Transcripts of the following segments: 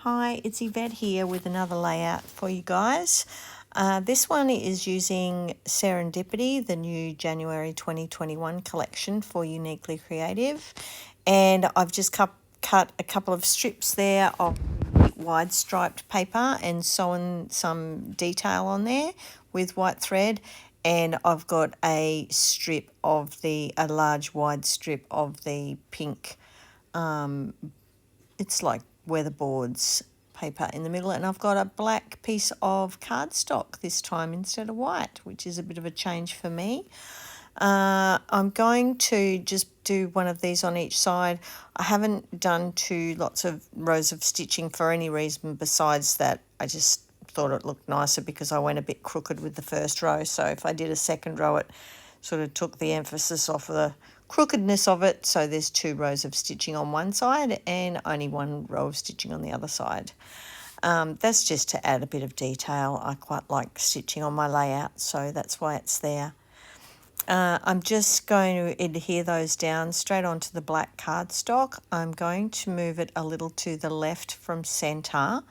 Hi, it's Yvette here with another layout for you guys. This one is using Serendipity, the new January 2021 collection for Uniquely Creative. And I've just cut a couple of strips there of wide striped paper and sewn some detail on there with white thread. And I've got a large wide strip of the pink, it's like weatherboards paper in the middle, and I've got a black piece of cardstock this time instead of white, which is a bit of a change for me. I'm going to just do one of these on each side. I haven't done lots of rows of stitching for any reason besides that I just thought it looked nicer because I went a bit crooked with the first row. So if I did a second row, it sort of took the emphasis off the crookedness of it. So there's 2 rows of stitching on one side and only 1 row of stitching on the other side. That's just to add a bit of detail. I quite like stitching on my layout, so that's why it's there. I'm just going to adhere those down straight onto the black cardstock. I'm going to move it a little to the left from centre.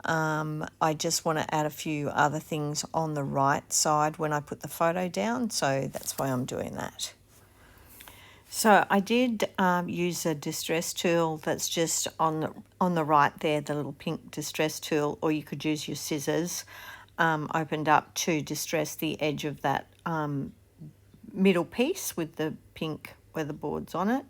I just want to add a few other things on the right side when I put the photo down, so that's why I'm doing that. So I did use a distress tool that's just on the right there, the little pink distress tool, or you could use your scissors opened up to distress the edge of that middle piece with the pink weatherboards on it,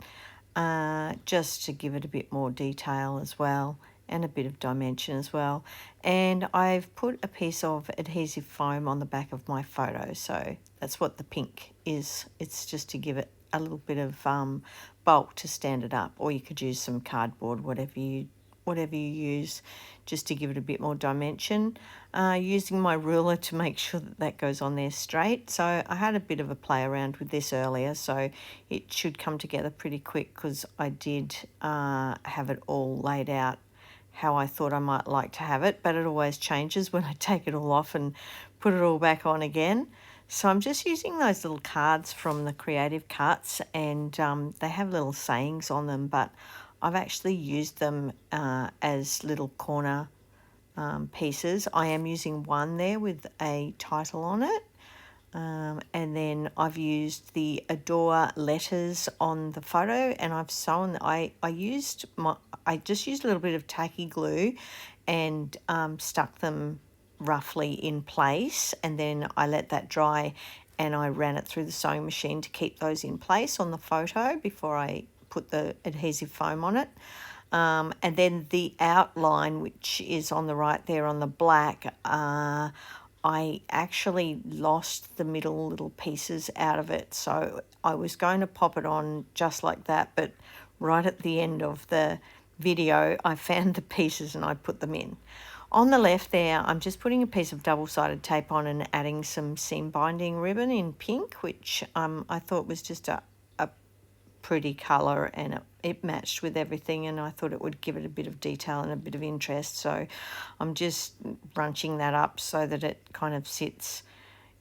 just to give it a bit more detail as well and a bit of dimension as well. And I've put a piece of adhesive foam on the back of my photo, so that's what the pink is. It's just to give it a little bit of bulk to stand it up, or you could use some cardboard, whatever you use, just to give it a bit more dimension. Using my ruler to make sure that goes on there straight. So I had a bit of a play around with this earlier, so it should come together pretty quick because I did have it all laid out how I thought I might like to have it, but it always changes when I take it all off and put it all back on again. So I'm just using those little cards from the Creative Cuts, and they have little sayings on them, but I've actually used them as little corner pieces. I am using one there with a title on it. And then I've used the Adore letters on the photo, and I've sewn. I just used a little bit of tacky glue and stuck them roughly in place, and then I let that dry and I ran it through the sewing machine to keep those in place on the photo before I put the adhesive foam on it. And then the outline, which is on the right there on the black, I actually lost the middle little pieces out of it, so I was going to pop it on just like that, but right at the end of the video I found the pieces and I put them in. On the left there, I'm just putting a piece of double-sided tape on and adding some seam binding ribbon in pink, which I thought was just a pretty colour, and it matched with everything, and I thought it would give it a bit of detail and a bit of interest. So I'm just bunching that up so that it kind of sits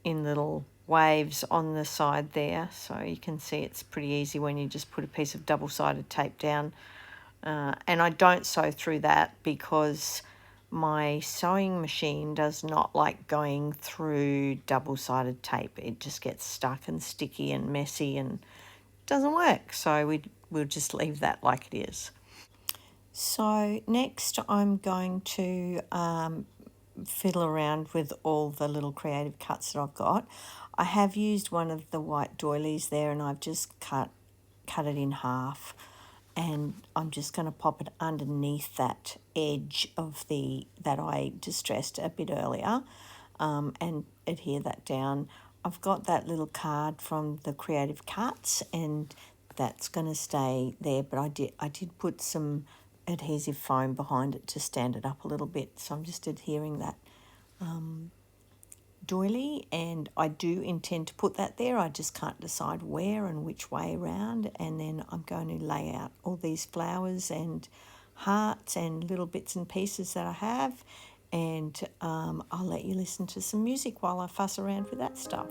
in little waves on the side there. So you can see it's pretty easy when you just put a piece of double-sided tape down. And I don't sew through that because my sewing machine does not like going through double-sided tape. It just gets stuck and sticky and messy and doesn't work, so we'll just leave that like it is. So next I'm going to fiddle around with all the little creative cuts that I've got. I have used one of the white doilies there, and I've just cut it in half, and I'm just going to pop it underneath that edge of that I distressed a bit earlier, and adhere that down. I've got that little card from the Creative Cuts, and that's going to stay there, but I did put some adhesive foam behind it to stand it up a little bit, so I'm just adhering that doily, and I do intend to put that there. I just can't decide where and which way around, and then I'm going to lay out all these flowers and hearts and little bits and pieces that I have, and I'll let you listen to some music while I fuss around with that stuff.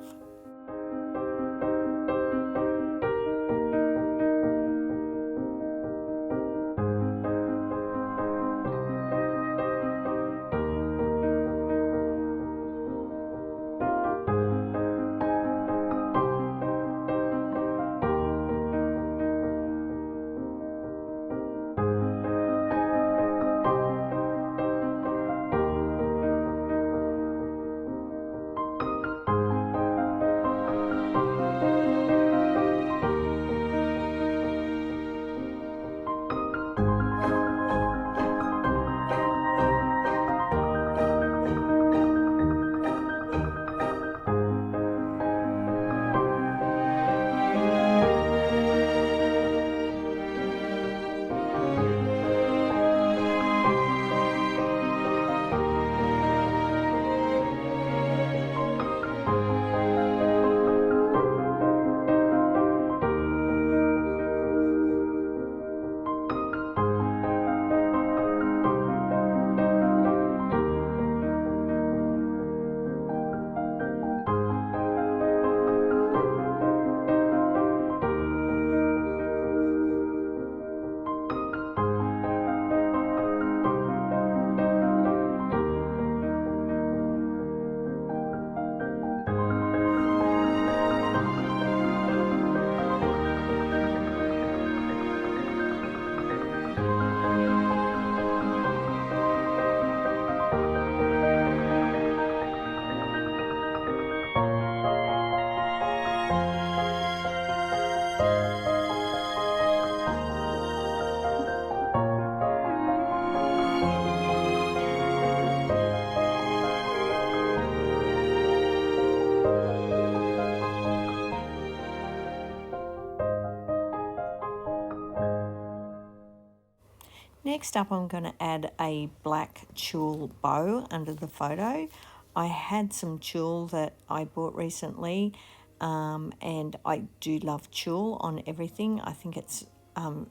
Next up, I'm going to add a black tulle bow under the photo. I had some tulle that I bought recently, and I do love tulle on everything. I think it's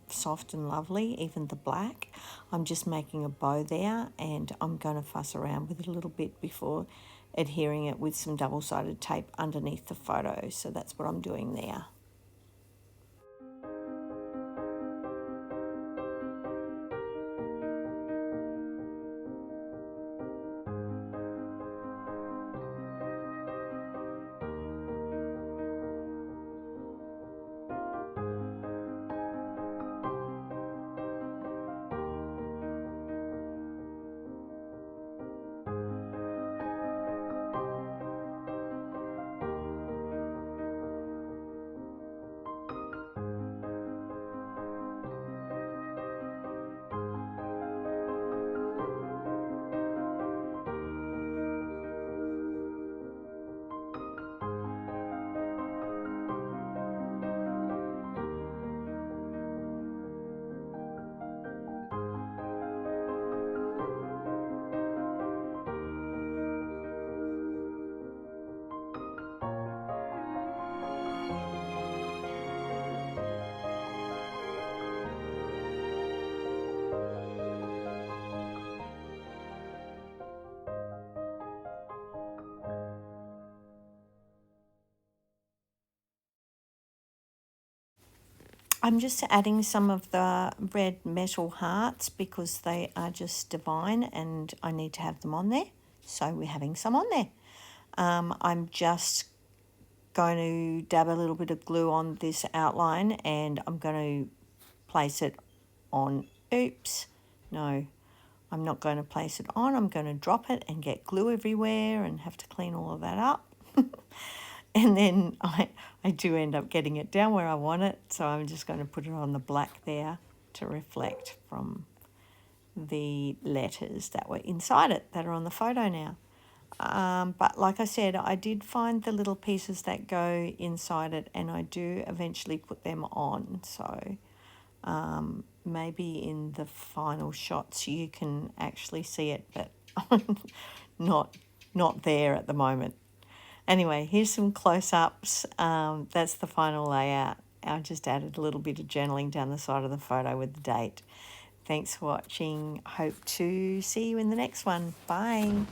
soft and lovely, even the black. I'm just making a bow there, and I'm going to fuss around with it a little bit before adhering it with some double-sided tape underneath the photo. So that's what I'm doing there. I'm just adding some of the red metal hearts because they are just divine and I need to have them on there. So we're having some on there. I'm just going to dab a little bit of glue on this outline and I'm going to place it on. Oops, no, I'm not going to place it on. I'm going to drop it and get glue everywhere and have to clean all of that up. And then I do end up getting it down where I want it, so I'm just going to put it on the black there to reflect from the letters that were inside it that are on the photo now. But like I said, I did find the little pieces that go inside it and I do eventually put them on. So maybe in the final shots you can actually see it, but not there at the moment. Anyway, here's some close-ups. That's the final layout. I just added a little bit of journaling down the side of the photo with the date. Thanks for watching. Hope to see you in the next one. Bye.